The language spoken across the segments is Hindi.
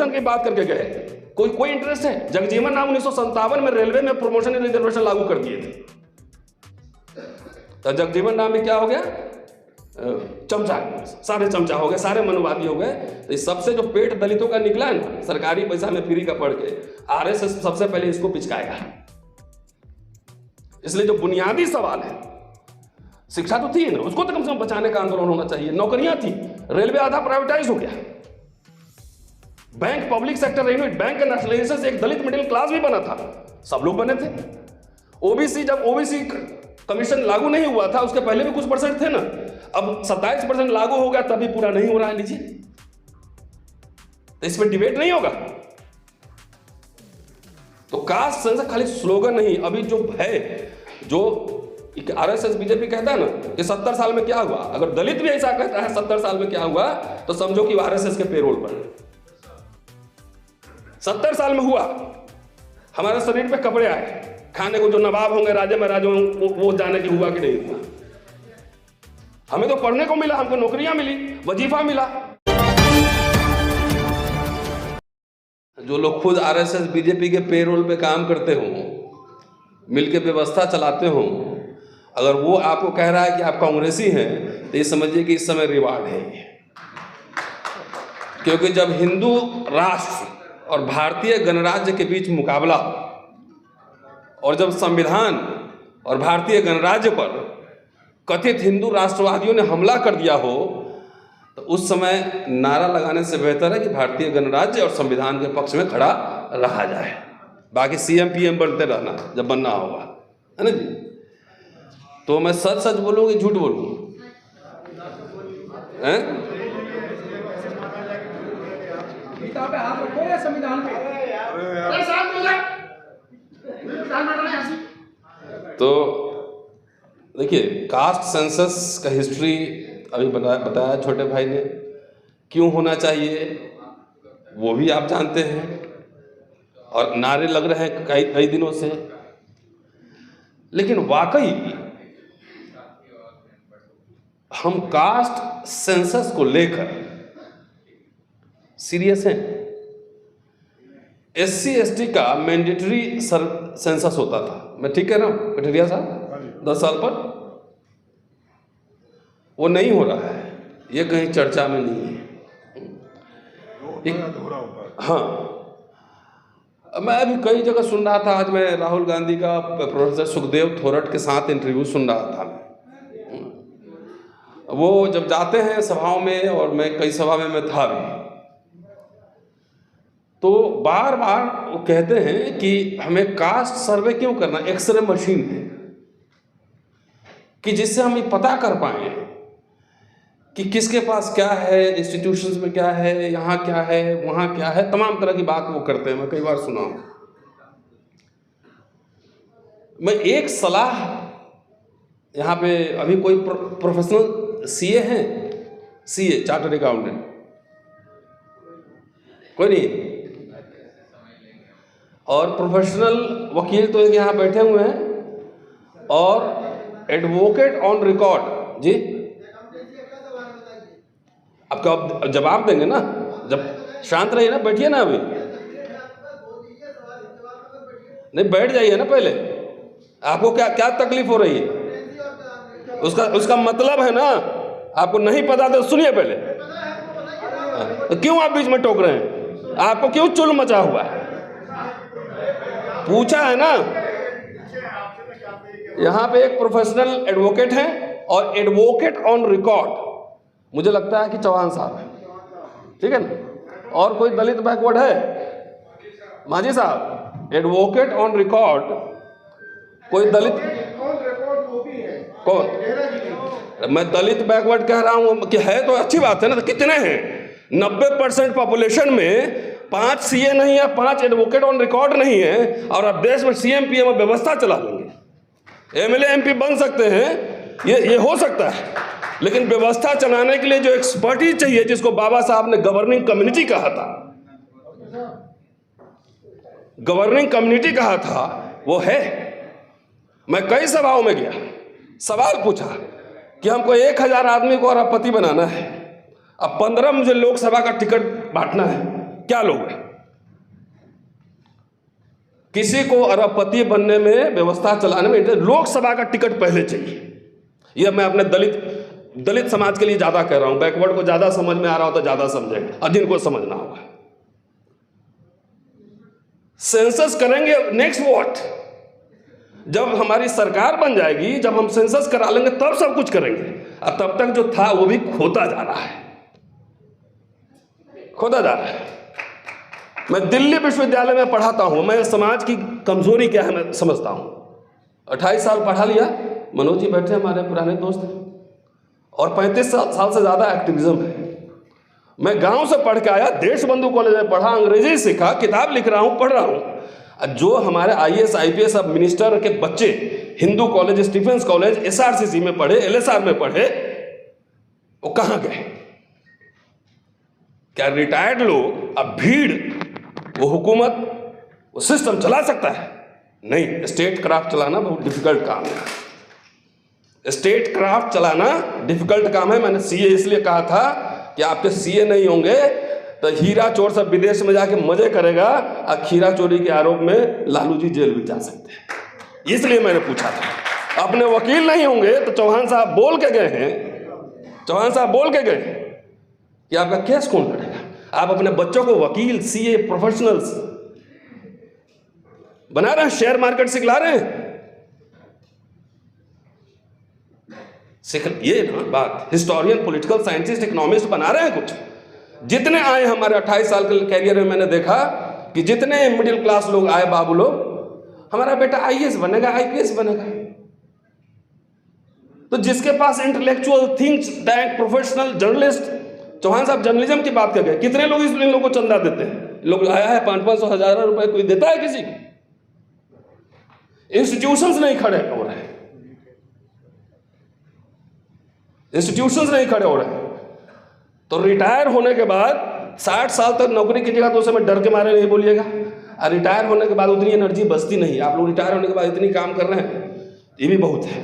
की बात करके गए, कोई इंटरेस्ट है? जगजीवन राम 1957 में रेलवे में प्रोमोशन रिजर्वेशन लागू कर दिए थे, तो जगजीवन राम में क्या हो गया? चमचा, सारे चमचा हो गए, सारे मनवादी हो गए। तो इस सबसे जो पेट दलितों का निकला है ना, सरकारी पैसा में फ्री का पढ़ के, आरएसएस सबसे पहले इसको पिचकाएगा। इसलिए जो बुनियादी सवाल है, शिक्षा तो थी ना, उसको तो कम से कम बचाने का आंदोलन होना चाहिए। नौकरियां थी, रेलवे आधा प्राइवेटाइज हो गया, bank public sector railway bank का नेशनलाइजेशन से एक दलित मिडिल क्लास भी बना था, सब लोग बने थे। ओबीसी, जब ओबीसी कमीशन लागू नहीं हुआ था, उसके पहले भी कुछ परसेंट थे ना, अब 27% लागू हो गया, तभी पूरा नहीं हो रहा है। लीजिए, तो इसमें डिबेट नहीं होगा। तो कास्ट सेंसस खाली स्लोगन नहीं, अभी जो है, जो आरएसएस बीजेपी कहता है ना कि 70 साल में क्या हुआ, अगर दलित भी ऐसा कहता है 70 साल में क्या हुआ, तो समझो कि आरएसएस के पेरोल पर 70 साल में हुआ। हमारे शरीर पे कपड़े आए, खाने को जो नवाब होंगे, राजे महाराजे होंगे, वो जाने की हुआ कि नहीं हुआ। हमें तो पढ़ने को मिला, हमको नौकरियां मिली, वजीफा मिला। जो लोग खुद आरएसएस बीजेपी के पेरोल पे काम करते हों, मिलके व्यवस्था चलाते हों, अगर वो आपको कह रहा है कि आप कांग्रेसी हैं, तो ये समझिए कि इस समय रिवार्ड है। क्योंकि जब हिंदू राष्ट्र और भारतीय गणराज्य के बीच मुकाबला, और जब संविधान और भारतीय गणराज्य पर कथित हिंदू राष्ट्रवादियों ने हमला कर दिया हो, तो उस समय नारा लगाने से बेहतर है कि भारतीय गणराज्य और संविधान के पक्ष में खड़ा रहा जाए। बाकी सीएम पीएम बनते रहना जब बनना होगा, है ना जी। तो मैं सच सच बोलूँ कि झूठ बोलूँ? तो देखिए, कास्ट सेंसस का हिस्ट्री अभी बताया छोटे भाई ने, क्यों होना चाहिए वो भी आप जानते हैं, और नारे लग रहे हैं कई दिनों से। लेकिन वाकई हम कास्ट सेंसस को लेकर सीरियस हैं? एससी एसटी का मैंडेटरी सेंसस होता था, मैं ठीक कह रहा हूँ कटरिया साहब, 10 साल पर, वो नहीं हो रहा है, ये कहीं चर्चा में नहीं है। हाँ, मैं अभी कई जगह सुन रहा था, आज मैं राहुल गांधी का प्रोफेसर सुखदेव थोरट के साथ इंटरव्यू सुन रहा था। वो जब जाते हैं सभाओं में, और मैं कई सभा में मैं था भी, तो बार बार वो कहते हैं कि हमें कास्ट सर्वे क्यों करना, एक्सरे मशीन है कि जिससे हम ये पता कर पाएं कि किसके पास क्या है, इंस्टीट्यूशंस में क्या है, यहाँ क्या है, वहाँ क्या है, तमाम तरह की बात वो करते हैं। मैं कई बार सुना हूँ। मैं एक सलाह यहाँ पे, अभी कोई प्रोफेशनल सीए हैं, सीए चार्टर्ड अकाउंटेंट कोई नहीं, और प्रोफेशनल वकील तो एक यहाँ बैठे हुए हैं, और एडवोकेट ऑन रिकॉर्ड जी, आपका जवाब देंगे ना, जब शांत रहिए ना, बैठिए ना, अभी नहीं, बैठ जाइए ना पहले। आपको क्या क्या तकलीफ हो रही है, उसका मतलब है ना, आपको नहीं पता तो सुनिए पहले। तो क्यों आप बीच में टोक रहे हैं? आपको क्यों चुल मचा हुआ है? पूछा है ना। यहाँ पे एक प्रोफेशनल एडवोकेट है, और एडवोकेट ऑन रिकॉर्ड मुझे लगता है कि चौहान साहब है, ठीक है ना। और कोई दलित बैकवर्ड है? मांझी साहब, एडवोकेट ऑन रिकॉर्ड कोई दलित कौन? मैं दलित बैकवर्ड कह रहा हूं कि है तो अच्छी बात है ना। तो कितने हैं? 90% पॉपुलेशन में 5 सीए नहीं है, 5 एडवोकेट ऑन रिकॉर्ड नहीं है, और अब देश में सीएम पीएम व्यवस्था चला लेंगे। एमएलए एमपी बन सकते हैं, ये हो सकता है, लेकिन व्यवस्था चलाने के लिए जो एक्सपर्टीज चाहिए, जिसको बाबा साहब ने गवर्निंग कम्युनिटी कहा था, गवर्निंग कम्युनिटी कहा था, वो है। मैं कई सभाओं में गया, सवाल पूछा कि हमको 1000 आदमी को अरबपति बनाना है, अब 15 मुझे लोकसभा का टिकट बांटना है, क्या लोग हैं? किसी को अरबपति बनने में, व्यवस्था चलाने में लोकसभा का टिकट पहले चाहिए। यह मैं अपने दलित समाज के लिए ज्यादा कह रहा हूं। बैकवर्ड को ज्यादा समझ में आ रहा हो तो ज्यादा समझेंगे, और जिनको समझना होगा। सेंसस करेंगे, नेक्स्ट व्हाट? जब हमारी सरकार बन जाएगी, जब हम सेंसस करा लेंगे, तब सब कुछ करेंगे। और तब तक जो था वो भी खोता जा रहा है, खोता जा रहा है। मैं दिल्ली विश्वविद्यालय में पढ़ाता हूं, मैं समाज की कमजोरी क्या है मैं समझता हूं। 28 साल पढ़ा लिया। मनोज जी बैठे हमारे पुराने दोस्त हैं, और 35 साल से ज्यादा एक्टिविज्म है। मैं गांव से पढ़ के आया, देशबंधु कॉलेज में पढ़ा, अंग्रेजी सीखा, किताब लिख रहा हूं, पढ़ रहा हूं। जो हमारे IAS IPS अब मिनिस्टर के बच्चे Hindu college, Stephen's college, SRCC में पढ़े, LSR में पढ़े, वो कहां गए? क्या रिटायर्ड लोग अब भीड़, वो हुकूमत, वो सिस्टम चला सकता है? नहीं। स्टेट क्राफ्ट चलाना बहुत डिफिकल्ट काम है। स्टेट क्राफ्ट चलाना डिफिकल्ट काम है। मैंने CA इसलिए कहा था कि आपके CA नहीं होंगे तो हीरा चोर सब विदेश में जाके मजे करेगा, और खीरा चोरी के आरोप में लालू जी जेल भी जा सकते हैं। इसलिए मैंने पूछा था। अपने वकील नहीं होंगे तो चौहान साहब बोल के गए हैं, चौहान साहब बोल के गए कि आपका केस कौन लड़ेगा? आप अपने बच्चों को वकील, CA, प्रोफेशनल्स बना रहे हैं, शेयर मार्केट सिखला रहे हैं। ये ना बात, हिस्टोरियन, पॉलिटिकल साइंटिस्ट, इकोनॉमिस्ट बना रहे हैं कुछ। जितने आए हमारे 28 साल के कैरियर में, मैंने देखा कि जितने मिडिल क्लास लोग आए, बाबू लोग, हमारा बेटा IAS बनेगा, IPS बनेगा। तो जिसके पास intellectual, thinks tank, professional, journalist, Chauhan साहब जर्नलिज्म की बात कर गए, कितने लोग इस लोगों को चंदा देते हैं? लोग आया है 500-500 हजार रुपए, कोई देता है किसी को? इंस्टीट्यूशंस नहीं खड़े हो रहे, इंस्टीट्यूशंस नहीं खड़े हो रहे। तो रिटायर होने के बाद 60 साल तक नौकरी कीजिएगा तो उसे मैं डर के मारे नहीं बोलिएगा। और रिटायर होने के बाद उतनी एनर्जी बचती नहीं। आप लोग रिटायर होने के बाद इतनी काम कर रहे हैं, ये भी बहुत है।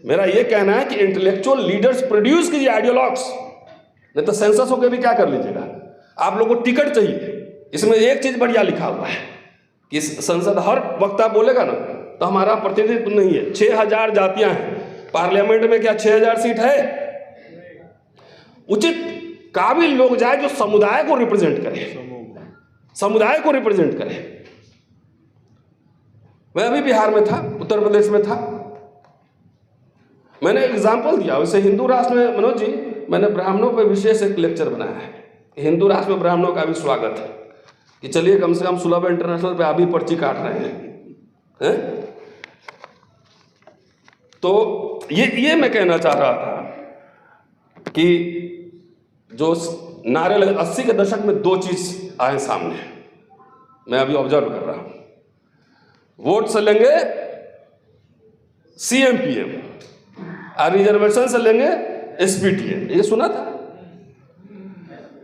मेरा ये कहना है कि इंटेलेक्चुअल लीडर्स प्रोड्यूस कीजिए, आइडियोलॉग्स। नहीं तो सेंसस होकर भी क्या कर लीजिएगा? आप लोगों को टिकट चाहिए। इसमें एक चीज बढ़िया लिखा हुआ है कि संसद, हर वक्ता बोलेगा ना तो हमारा प्रतिनिधित्व नहीं है। 6000 जातियां हैं पार्लियामेंट में, क्या 6000 सीट है? उचित काबिल लोग जाए जो समुदाय को रिप्रेजेंट करे, समुदाय को रिप्रेजेंट करे। मैं अभी बिहार में था, उत्तर प्रदेश में था, मैंने एग्जाम्पल दिया। वैसे हिंदू राष्ट्र में, मनोज जी, मैंने ब्राह्मणों पर विशेष एक लेक्चर बनाया है। हिंदू राष्ट्र में ब्राह्मणों का भी स्वागत है कि चलिए कम से कम सुलभ इंटरनेशनल पे आप भी पर्ची काट रहे हैं। तो ये मैं कहना चाह रहा था कि जो नारे लगे 80 के दशक में, दो चीज आए सामने, मैं अभी ऑब्जर्व कर रहा हूं। वोट से लेंगे CM PM, और रिजर्वेशन से लेंगे SPTM, ये सुना था।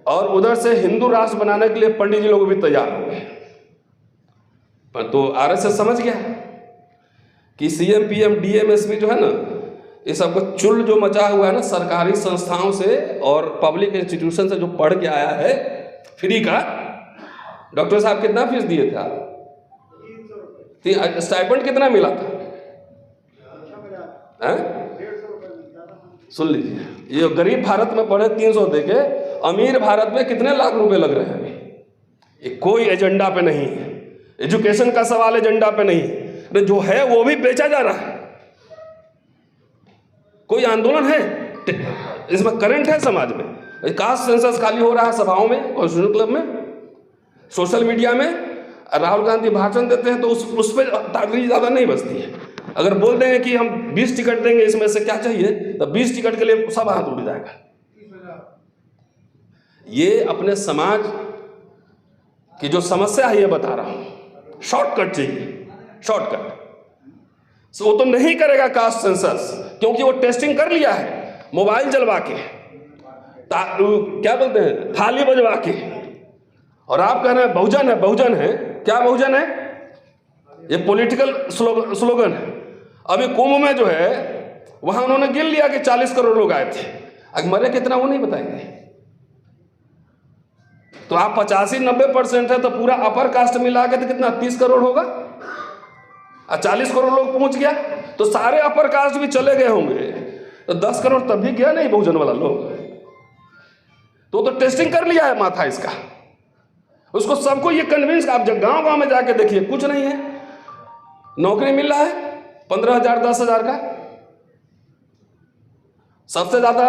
और उधर से हिंदू राष्ट्र बनाने के लिए पंडित जी लोग भी तैयार हो गए। पर तो RSS समझ गया कि CM PM DM SP जो है ना, ये सबको चुल जो मचा हुआ है ना सरकारी संस्थाओं से और पब्लिक इंस्टीट्यूशन से, जो पढ़ के आया है फ्री का। डॉक्टर साहब कितना फीस दिए थे आप? स्टाइपेंड कितना मिला था? सुन लीजिए, ये गरीब भारत में पढ़े 300 देके, अमीर भारत में कितने लाख रुपए लग रहे हैं अभी। ये कोई एजेंडा पे नहीं है, एजुकेशन का सवाल एजेंडा पे नहीं है, जो है वो भी बेचा जा रहा है। कोई आंदोलन है इसमें, करंट है समाज में। कास्ट सेंसस खाली हो रहा है सभाओं में, कॉन्स्टिट्यूशन क्लब में, सोशल मीडिया में। राहुल गांधी भाषण देते हैं तो उस पर ताकत ज्यादा नहीं बचती है। अगर बोल देंगे कि हम 20 टिकट देंगे, इसमें से क्या चाहिए, तो 20 टिकट के लिए सब हाथ उड़ जाएगा। ये अपने समाज की जो समस्या है ये बता रहा हूं। शॉर्टकट चाहिए, शॉर्टकट। वो तो नहीं करेगा कास्ट सेंसस, क्योंकि वो टेस्टिंग कर लिया है, मोबाइल जलवा के, क्या बोलते हैं, थाली बजवा के। और आप कह रहे हैं बहुजन है, बहुजन है, क्या बहुजन है? ये पॉलिटिकल स्लोगन है। अभी कुंभ में जो है वहां उन्होंने गिन लिया कि 40 करोड़ लोग आए थे, अगर मरे कितना वो नहीं बताएंगे। तो आप 85-90% है तो पूरा अपर कास्ट मिला के तो कितना 30 करोड़ होगा, और 40 करोड़ लोग पहुंच गया तो सारे अपर कास्ट भी चले गए होंगे, तो 10 करोड़ तब भी गया नहीं बहुजन वाला लोग। तो टेस्टिंग कर लिया है माथा इसका, उसको सबको ये कन्विंस। आप जब गांव गांव में जाके देखिए कुछ नहीं है, नौकरी मिल रहा है 15,000 10,000 का। सबसे ज्यादा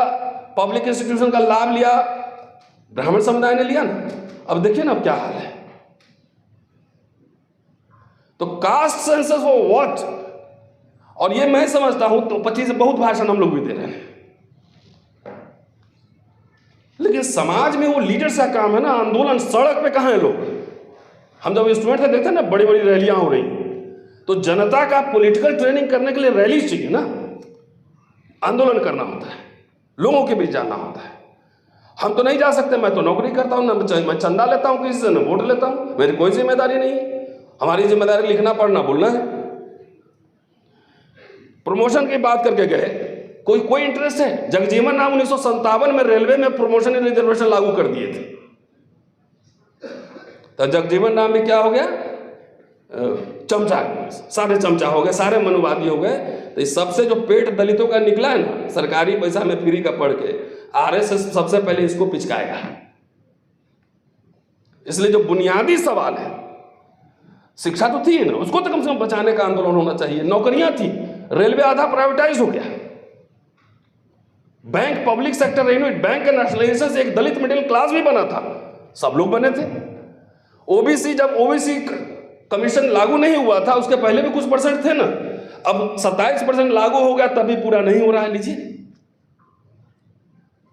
पब्लिक इंस्टीट्यूशन का लाभ लिया ब्राह्मण समुदाय ने लिया ना। अब देखिए ना अब क्या हाल है। तो कास्ट सेंसस वो व्हाट, और ये मैं समझता हूं तो 25 बहुत भाषण हम लोग भी दे रहे हैं, लेकिन समाज में वो लीडर्स का काम है ना, आंदोलन। सड़क पे कहां है लोग? हम जब स्टूडेंट थे देखते हैं ना बड़ी बड़ी रैलियां हो रही, तो जनता का पॉलिटिकल ट्रेनिंग करने के लिए रैली चाहिए ना, आंदोलन करना होता है, लोगों के बीच जाना होता है। हम तो नहीं जा सकते, मैं तो नौकरी करता हूं ना, मैं चंदा लेता हूं किसी से, ना वोट लेता हूं, मेरी कोई जिम्मेदारी नहीं। हमारी जिम्मेदारी लिखना पढ़ना बोलना है। प्रमोशन की बात करके गए, कोई इंटरेस्ट है? जगजीवन राम 1957 में रेलवे में प्रमोशन रिजर्वेशन लागू कर दिए थे, तो जगजीवन राम में क्या हो गया? चमचा, सारे चमचा हो गए, सारे मनुवादी हो गए। तो इस सबसे जो पेट दलितों का निकला है ना, सरकारी पैसा में फ्री का पढ़ के, आरएसएस सबसे पहले इसको पिचकाएगा। इसलिए जो बुनियादी सवाल है, शिक्षा तो थी ना, उसको तो कम से कम बचाने का आंदोलन होना चाहिए। नौकरियां थी, रेलवे आधा प्राइवेटाइज हो गया, bank public sector unit, bank के नेशनलाइजेशन से एक दलित मिडिल क्लास भी बना था, सब लोग बने थे। ओबीसी, जब ओबीसी कमीशन लागू नहीं हुआ था उसके पहले भी कुछ परसेंट थे ना, अब 27% लागू हो गया तभी पूरा नहीं हो रहा है। लीजिए,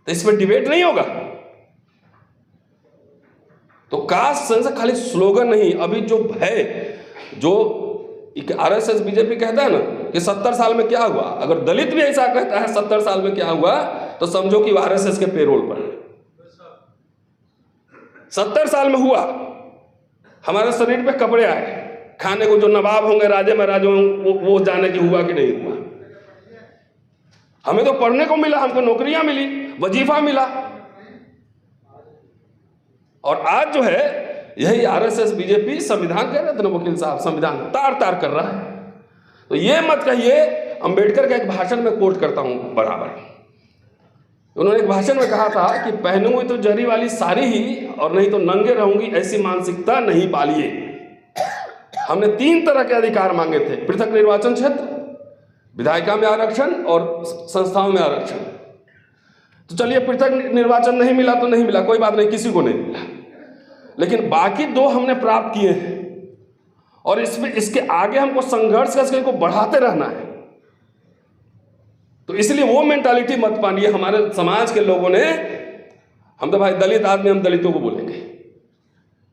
तो इस पर डिबेट नहीं होगा। तो कास्ट सेंसस खाली स्लोगन नहीं, अभी जो है, जो आरएसएस बीजेपी कहता है ना कि 70 साल में क्या हुआ, अगर दलित भी ऐसा कहता है 70 साल में क्या हुआ, तो समझो कि आरएसएस के पेरोल पर 70 साल में हुआ। हमारे शरीर पे कपड़े आए, खाने को जो नवाब होंगे, राजे महाराजे होंगे, वो जाने की हुआ कि नहीं हुआ। हमें तो पढ़ने को मिला, हमको नौकरियां मिली, वजीफा मिला। और आज जो है यही आरएसएस बीजेपी संविधान कह रहे थे ना वकील साहब, संविधान तार तार कर रहा है। तो ये मत कहिए। अंबेडकर का एक भाषण में कोट करता हूं बराबर, उन्होंने एक भाषण में कहा था कि पहनूंगी तो जरी वाली साड़ी ही, और नहीं तो नंगे रहूंगी, ऐसी मानसिकता नहीं पालिए। हमने 3 तरह के अधिकार मांगे थे, पृथक निर्वाचन क्षेत्र, विधायिका में आरक्षण और संस्थाओं में आरक्षण। तो चलिए पृथक निर्वाचन नहीं मिला तो नहीं मिला, कोई बात नहीं, किसी को नहीं मिला, लेकिन बाकी 2 हमने प्राप्त किए हैं, और इसमें इसके आगे हमको संघर्ष करके इसको बढ़ाते रहना है। तो इसलिए वो मेंटालिटी मत पानिए हमारे समाज के लोगों ने। हम तो भाई दलित आदमी, हम दलितों को बोलेंगे,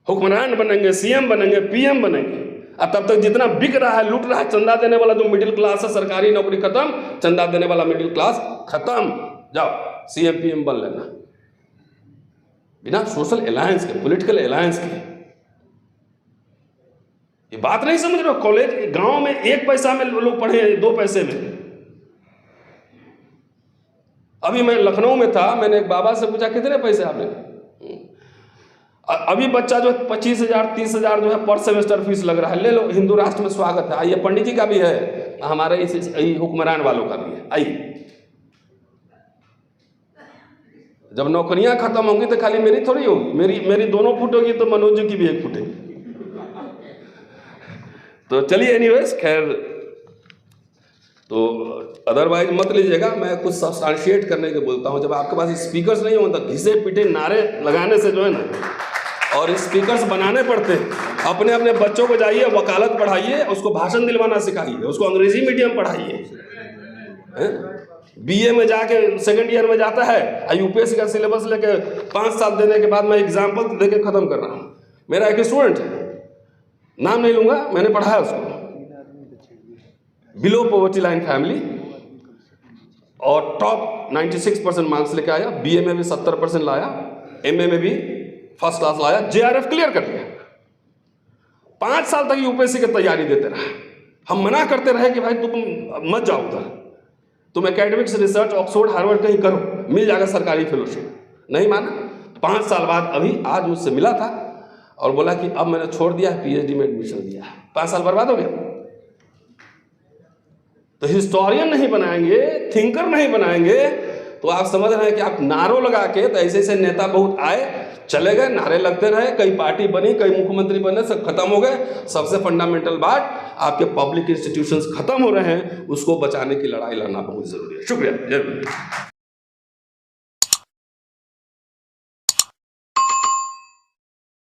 हुक्मरान बनेंगे, सीएम बनेंगे, पीएम बनेंगे। और तब तक जितना बिक रहा है, लूट रहा है, चंदा देने वाला जो मिडिल क्लास है, सरकारी नौकरी खत्म, चंदा देने वाला मिडिल क्लास खत्म, जाओ सीएम पीएम बन लेना, बिना सोशल अलायंस के, पॉलिटिकल अलायंस के। ये बात नहीं समझ रहे हो? कॉलेज गांव में 1 पैसा में लोग पढ़े, 2 पैसे में। अभी मैं लखनऊ में था, मैंने एक बाबा से पूछा कितने पैसे आपने? अभी बच्चा जो 25,000 30,000 जो है पर सेमेस्टर फीस लग रहा है, ले लो, हिंदू राष्ट्र में स्वागत है, आइए। पंडित जी का भी है, हमारे इस हुक्मरान वालों का भी है, आइए। जब नौकरियां खत्म होंगी तो खाली मेरी थोड़ी होगी, मेरी 2 फुट होगी तो मनोज जी की भी 1 फुटेगी। तो चलिए, एनीवेज, खैर, तो अदरवाइज मत लीजिएगा, मैं कुछ सब्सटेंशिएट करने के बोलता हूँ। जब आपके पास स्पीकर्स नहीं होता, घिसे पीटे नारे लगाने से जो है ना, और स्पीकर्स बनाने पड़ते हैं। अपने अपने बच्चों को जाइए, वकालत पढ़ाइए, उसको भाषण दिलवाना सिखाइए, उसको अंग्रेजी मीडियम पढ़ाइए। बीए में जाके 2nd ईयर में जाता है, यूपीएससी का सिलेबस लेके 5 साल देने के बाद मैं एग्जाम्पल देके खत्म कर रहा हूँ। मेरा एक स्टूडेंट है, नाम नहीं लूंगा, मैंने पढ़ाया उसको, बिलो पॉवर्टी लाइन फैमिली, और टॉप 96% मार्क्स लेके आया, बीए में भी 70% लाया, एमए में भी फर्स्ट क्लास लाया, जेआरएफ क्लियर कर लिया। 5 साल तक यूपीएससी की तैयारी देते रहा। हम मना करते रहे कि भाई तुम मत जाओ उधर, तुम एकेडमिक्स, रिसर्च, ऑक्सफोर्ड, हार्वर्ड कहीं करो, मिल जाएगा सरकारी फेलोशिप। नहीं माना। 5 साल बाद अभी आज मुझसे मिला था और बोला कि अब मैंने छोड़ दिया, PhD में एडमिशन दिया। 5 साल बर्बाद हो गया। तो हिस्टोरियन नहीं बनाएंगे, थिंकर नहीं बनाएंगे, तो आप समझ रहे हैं कि आप नारों लगा के, तो ऐसे ऐसे नेता बहुत आए चले गए, नारे लगते रहे, कई पार्टी बनी, कई मुख्यमंत्री बने, सब खत्म हो गए। सबसे फंडामेंटल बात, आपके पब्लिक इंस्टीट्यूशंस खत्म हो रहे हैं, उसको बचाने की लड़ाई लड़ना बहुत जरूरी है। शुक्रिया। जय हिंद।